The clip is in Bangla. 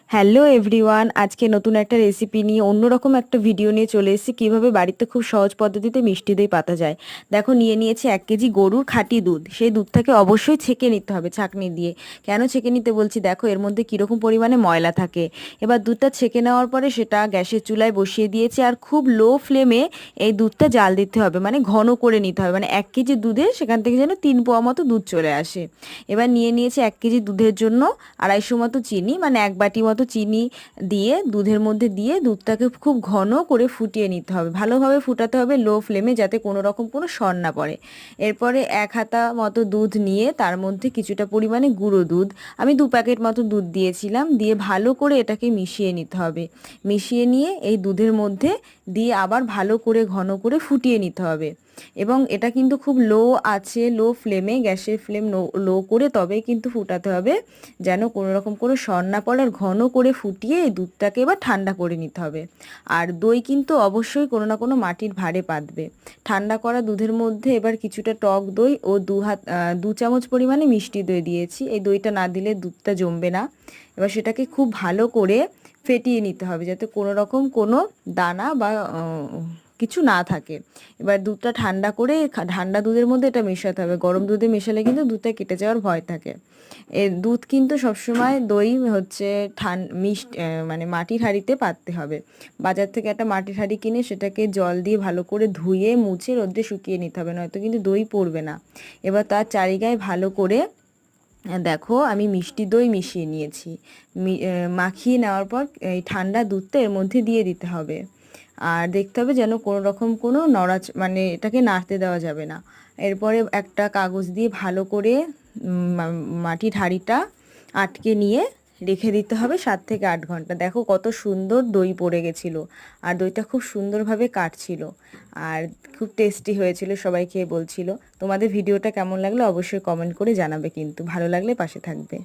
হ্যালো এভরিওয়ান, আজকে নতুন একটা রেসিপি নিয়ে অন্যরকম একটা ভিডিও নিয়ে চলে এসেছি কিভাবে বাড়িতে খুব সহজ পদ্ধতিতে মিষ্টি দই পাতা যায়। দেখো, নিয়ে নিয়েছি 1 কেজি গরুর খাঁটি দুধ। সেই দুধটাকে অবশ্যই ছেঁকে নিতে হবে ছাঁকনি দিয়ে। কেন ছেঁকে নিতে বলছি, দেখো এর মধ্যে কীরকম পরিমাণে ময়লা থাকে। এবার দুধটা ছেঁকে নেওয়ার পরে সেটা গ্যাসের চুলায় বসিয়ে দিয়েছি, আর খুব লো ফ্লেমে এই দুধটা জাল দিতে হবে, মানে ঘন করে নিতে হবে, মানে 1 কেজি দুধে সেখান থেকে যেন 3 পোয়া মতো দুধ চলে আসে। এবার নিয়ে নিয়েছি 1 কেজি দুধের জন্য 250 মতো চিনি, মানে 1 বাটি মতো চিনি দিয়ে দুধের মধ্যে দিয়ে দুধটাকে খুব ঘন করে ফুটিয়ে নিতে হবে, ভালোভাবে ফুটাতে হবে লো ফ্লেমে, যাতে কোনো রকম কোনো সর না পড়ে। এরপরে 1 হাতা মতো দুধ নিয়ে তার মধ্যে কিছুটা পরিমাণে গুঁড়ো দুধ, আমি 2 প্যাকেট মতো দুধ দিয়েছিলাম, দিয়ে ভালো করে এটাকে মিশিয়ে নিতে হবে। মিশিয়ে নিয়ে এই দুধের মধ্যে দিয়ে আবার ভালো করে ঘন করে ফুটিয়ে নিতে হবে। এবং এটা কিন্তু খুব লো আছে, লো ফ্লেমে, গ্যাসের ফ্লেম লো করে তবেই কিন্তু ফুটাতে হবে, যেন কোনো রকম কোনো সর না পড়ে। আর ঘন করে ফুটিয়ে এই দুধটাকে এবার ঠান্ডা করে নিতে হবে। আর দই কিন্তু অবশ্যই কোনো না কোনো মাটির ভাঁড়ে পাতবে। ঠান্ডা করা দুধের মধ্যে এবার কিছুটা টক দই ও 2 চামচ পরিমাণে মিষ্টি দই দিয়েছি। এই দইটা না দিলে দুধটা জমবে না। এবার সেটাকে খুব ভালো করে ফেটিয়ে নিতে হবে, যাতে কোনো রকম কোনো দানা বা কিছু না থাকে। এবার দুধটা ঠান্ডা করে ঠান্ডা দুধের মধ্যে এটা মেশাতে হবে, গরম দুধে মেশালে কিন্তু দুধটা কেটে যাওয়ার ভয় থাকে। দুধ কিন্তু সবসময় দই হচ্ছে মানে মাটির হাঁড়িতে পাততে হবে। বাজার থেকে একটা মাটির হাঁড়ি কিনে সেটাকে জল দিয়ে ভালো করে ধুয়ে মুছে রোদে শুকিয়ে নিতে হবে, নয়তো কিন্তু দই পড়বে না। এবার তার চারিগায় ভালো করে দেখো আমি মিষ্টি দই মিশিয়ে নিয়েছি। মাখিয়ে নেওয়ার পর এই ঠান্ডা দুধটা এর মধ্যে দিয়ে দিতে হবে। আর দেখতে হবে যেন কোনো রকম কোনো মানে এটাকে নাড়তে দেওয়া যাবে না। এরপরে একটা কাগজ দিয়ে ভালো করে মাটির হাঁড়িটা আটকে নিয়ে রেখে দিতে হবে 7 থেকে 8 ঘন্টা। দেখো কত সুন্দর দই পড়ে গেছিলো, আর দইটা খুব সুন্দরভাবে কাটছিল, আর খুব টেস্টি হয়েছিল, সবাই খেয়ে বলছিল। তোমাদের ভিডিওটা কেমন লাগলো অবশ্যই কমেন্ট করে জানাবে, কিন্তু ভালো লাগলে পাশে থাকবে।